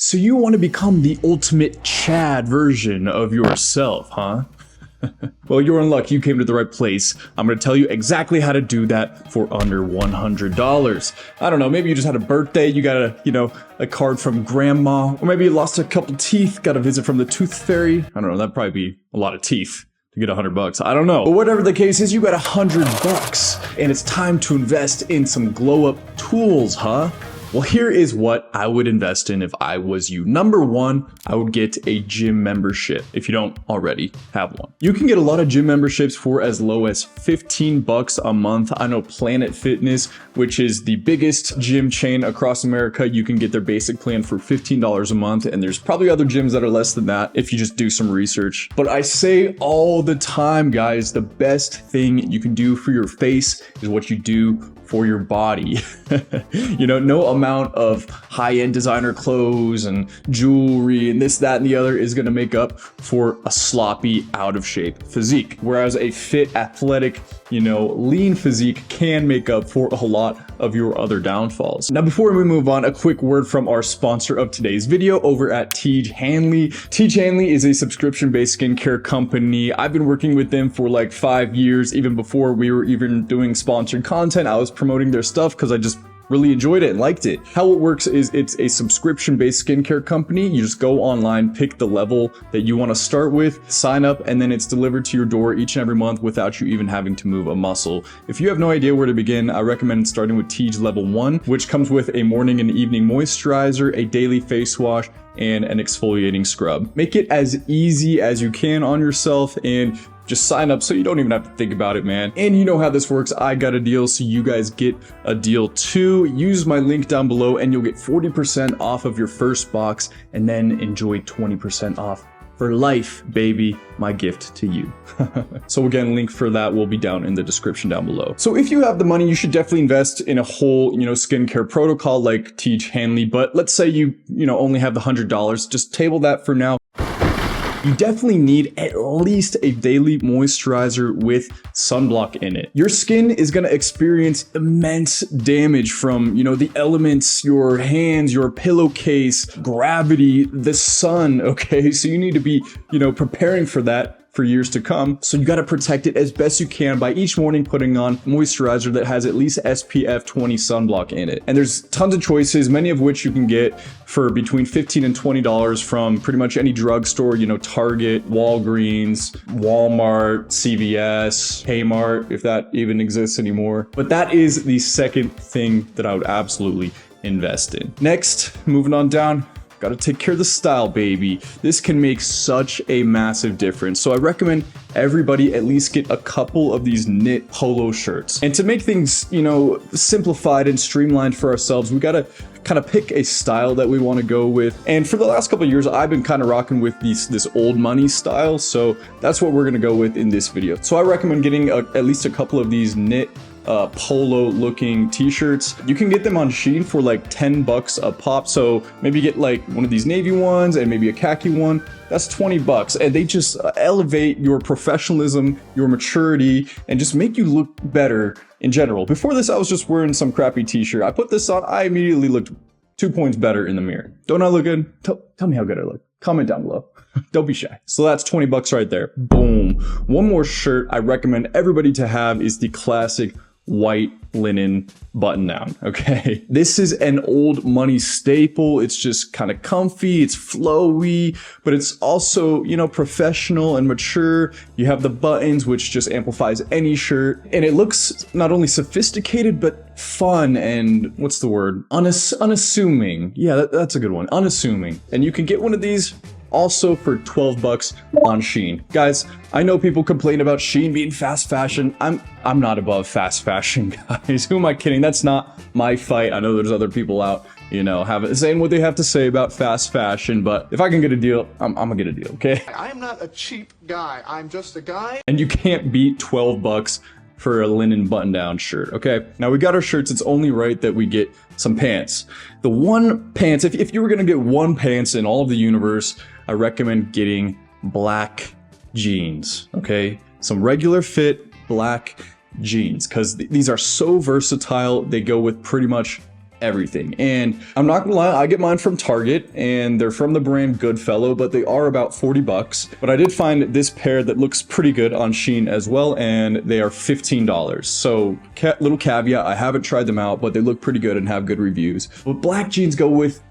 So you want to become the ultimate Chad version of yourself, huh? Well, you're in luck. You came to the right place. I'm going to tell you exactly how to do that for under $100. I don't know, maybe you just had a birthday, you got a card from grandma, or maybe you lost a couple teeth, got a visit from the tooth fairy. I don't know, that'd probably be a lot of teeth to get $100. I don't know. But whatever the case is, you got $100 and it's time to invest in some glow up tools, huh? Well, here is what I would invest in if I was you. Number one, I would get a gym membership if you don't already have one. You can get a lot of gym memberships for as low as $15 a month. I know Planet Fitness, which is the biggest gym chain across America, you can get their basic plan for $15 a month. And there's probably other gyms that are less than that if you just do some research. But I say all the time, guys, the best thing you can do for your face is what you do for your body. No amount of high-end designer clothes and jewelry and this, that, and the other is gonna make up for a sloppy, out-of-shape physique. Whereas a fit, athletic, lean physique can make up for a lot of your other downfalls. Now, before we move on, a quick word from our sponsor of today's video over at Tej Hanley. Tej Hanley is a subscription-based skincare company. I've been working with them for like 5 years. Even before we were even doing sponsored content, I was promoting their stuff because I just really enjoyed it and liked it. How it works is it's a subscription-based skincare company. You just go online, pick the level that you want to start with, sign up, and then it's delivered to your door each and every month without you even having to move a muscle. If you have no idea where to begin, I recommend starting with Tej Level 1, which comes with a morning and evening moisturizer, a daily face wash, and an exfoliating scrub. Make it as easy as you can on yourself and just sign up so you don't even have to think about it, man. And you know how this works. I got a deal, so you guys get a deal too. Use my link down below and you'll get 40% off of your first box and then enjoy 20% off for life, baby. My gift to you. So again, link for that will be down in the description down below. So if you have the money, you should definitely invest in a whole, skincare protocol like Tej Hanley. But let's say you only have the $100. Just table that for now. You definitely need at least a daily moisturizer with sunblock in it. Your skin is going to experience immense damage from, the elements, your hands, your pillowcase, gravity, the sun, okay? So you need to be, preparing for that for years to come. So you got to protect it as best you can by each morning putting on moisturizer that has at least SPF 20 sunblock in it. And there's tons of choices, many of which you can get for between $15 and $20 from pretty much any drugstore, Target, Walgreens, Walmart, CVS, Kmart, if that even exists anymore. But that is the second thing that I would absolutely invest in. Next, moving on down, gotta take care of the style, baby. This can make such a massive difference. So I recommend everybody at least get a couple of these knit polo shirts. And to make things, simplified and streamlined for ourselves, we gotta kind of pick a style that we want to go with. And for the last couple of years, I've been kind of rocking with this old money style. So that's what we're gonna go with in this video. So I recommend getting at least a couple of these knit polo looking t-shirts. You can get them on Shein for like $10 a pop. So maybe get like one of these navy ones and maybe a khaki one. That's $20 and they just elevate your professionalism, your maturity, and just make you look better in general. Before this, I was just wearing some crappy t-shirt. I put this on, I immediately looked 2 points better in the mirror. Don't I look good? Tell me how good I look. Comment down below. Don't be shy. So that's $20 right there. Boom. One more shirt I recommend everybody to have is the classic white linen button down. Okay, this is an old money staple. It's just kind of comfy, it's flowy, but it's also, professional and mature. You have the buttons, which just amplifies any shirt, and it looks not only sophisticated but fun and what's the word, unassuming. Yeah, that's a good one. Unassuming. And you can get one of these also for $12 on Shein. Guys, I know people complain about Shein being fast fashion. I'm not above fast fashion, guys. Who am I kidding? That's not my fight. I know there's other people out, saying what they have to say about fast fashion, but if I can get a deal, I'm gonna get a deal, okay? I am not a cheap guy. I'm just a guy. And you can't beat $12 for a linen button-down shirt, okay? Now we got our shirts, it's only right that we get some pants. The one pants, if you were gonna get one pants in all of the universe, I recommend getting black jeans, okay? Some regular fit black jeans, because these are so versatile. They go with pretty much everything. And I'm not gonna lie, I get mine from Target and they're from the brand Goodfellow, but they are about 40 bucks. But I did find this pair that looks pretty good on Shein as well, and they are $15. So little caveat, I haven't tried them out, but they look pretty good and have good reviews. But black jeans go with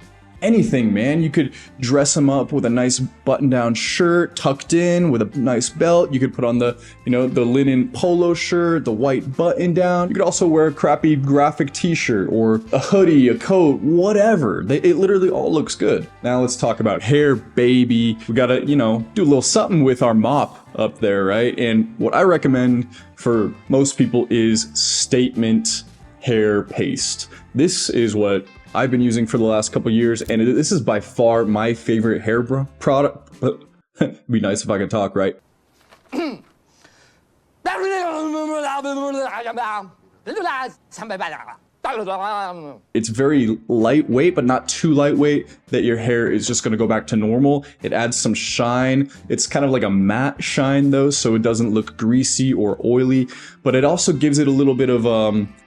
anything, man. You could dress them up with a nice button-down shirt tucked in with a nice belt. You could put on the, you know, the linen polo shirt, the white button down. You could also wear a crappy graphic t-shirt or a hoodie, a coat, whatever. It literally all looks good. Now let's talk about hair, baby. We gotta, you know, do a little something with our mop up there, right? And what I recommend for most people is Statement hair paste. This is what I've been using for the last couple years, and this is by far my favorite hair product. It'd be nice if I could talk, right? It's very lightweight, but not too lightweight that your hair is just going to go back to normal. It adds some shine. It's kind of like a matte shine though, so it doesn't look greasy or oily, but it also gives it a little bit of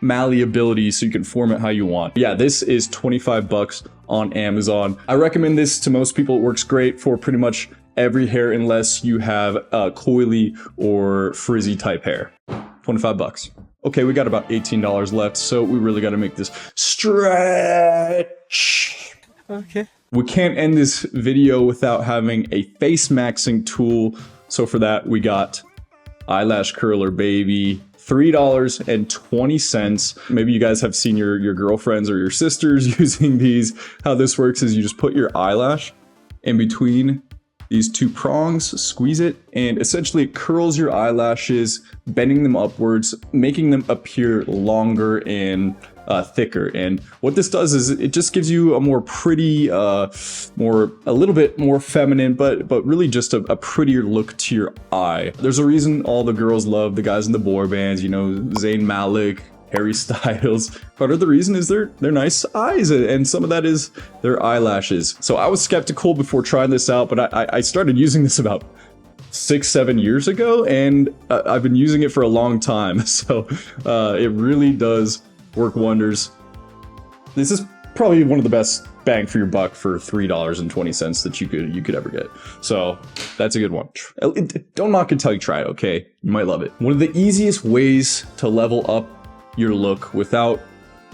malleability so you can form it how you want. Yeah, this is 25 bucks on Amazon. I recommend this to most people. It works great for pretty much every hair unless you have coily or frizzy type hair. 25 bucks. Okay, we got about $18 left, so we really got to make this stretch. Okay. We can't end this video without having a face maxing tool. So for that, we got Eyelash Curler, baby. $3.20. Maybe you guys have seen your girlfriends or your sisters using these. How this works is you just put your eyelash in between these two prongs, squeeze it, and essentially it curls your eyelashes, bending them upwards, making them appear longer and thicker. And what this does is it just gives you a more pretty, a little bit more feminine, but really just a prettier look to your eye. There's a reason all the girls love the guys in the boy bands, you know, Zayn Malik, Harry Styles. Part of the reason is they're nice eyes, and some of that is their eyelashes. So I was skeptical before trying this out, but I started using this about 6-7 years ago, and I've been using it for a long time. So it really does work wonders. This is probably one of the best bang for your buck for $3.20 that you could ever get. So that's a good one. Don't knock it until you try it, okay? You might love it. One of the easiest ways to level up your look without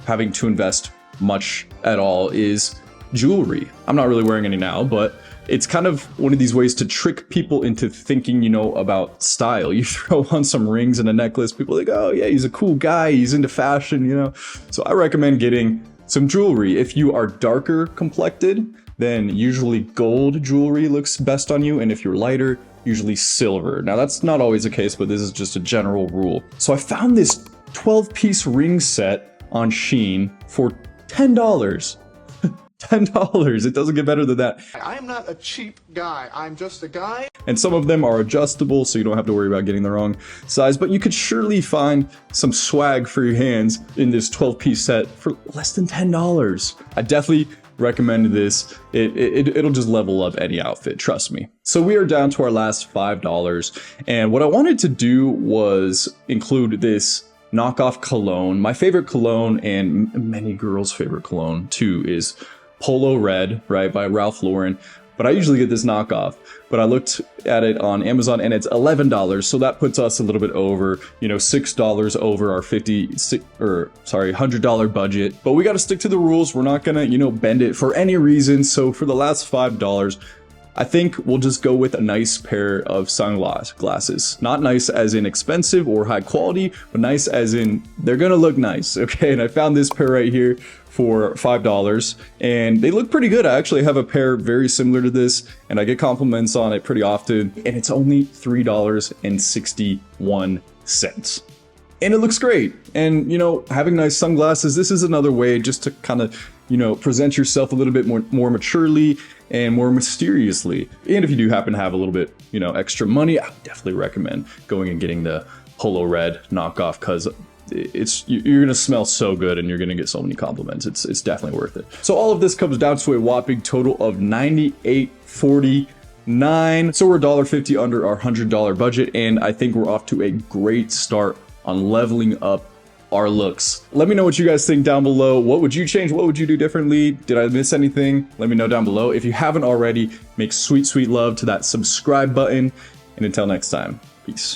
having to invest much at all is jewelry. I'm not really wearing any now, but it's kind of one of these ways to trick people into thinking you know about style. You throw on some rings and a necklace, people are like, oh yeah, he's a cool guy, he's into fashion, you know? So I recommend getting some jewelry. If you are darker complected, then usually gold jewelry looks best on you, and if you're lighter, usually silver. Now that's not always the case, but this is just a general rule. So I found this 12-piece ring set on Shein for $10. $10. It doesn't get better than that. I am not a cheap guy. I'm just a guy. And some of them are adjustable, so you don't have to worry about getting the wrong size, but you could surely find some swag for your hands in this 12-piece set for less than $10. I definitely recommend this. It'll just level up any outfit, trust me. So we are down to our last $5, and what I wanted to do was include this knockoff cologne. My favorite cologne, and many girls' favorite cologne too, is Polo Red, right, by Ralph Lauren. But I usually get this knockoff, but I looked at it on Amazon and it's $11, so that puts us a little bit over, you know, $6 over our $100 budget. But we got to stick to the rules. We're not gonna, you know, bend it for any reason. So for the last $5, I think we'll just go with a nice pair of sunglasses. Not nice as in expensive or high quality, but nice as in they're gonna look nice, okay? And I found this pair right here for $5, and they look pretty good. I actually have a pair very similar to this, and I get compliments on it pretty often, and it's only $3.61. And it looks great. And, you know, having nice sunglasses, this is another way just to kind of, you know, present yourself a little bit more maturely and more mysteriously. And if you do happen to have a little bit, you know, extra money, I would definitely recommend going and getting the Polo Red knockoff, because you're gonna smell so good and you're gonna get so many compliments. It's definitely worth it. So all of this comes down to a whopping total of $98.49. So we're $1.50 under our $100 budget, and I think we're off to a great start on leveling up our looks. Let me know what you guys think down below. What would you change? What would you do differently? Did I miss anything? Let me know down below. If you haven't already, make sweet, sweet love to that subscribe button. And until next time, peace.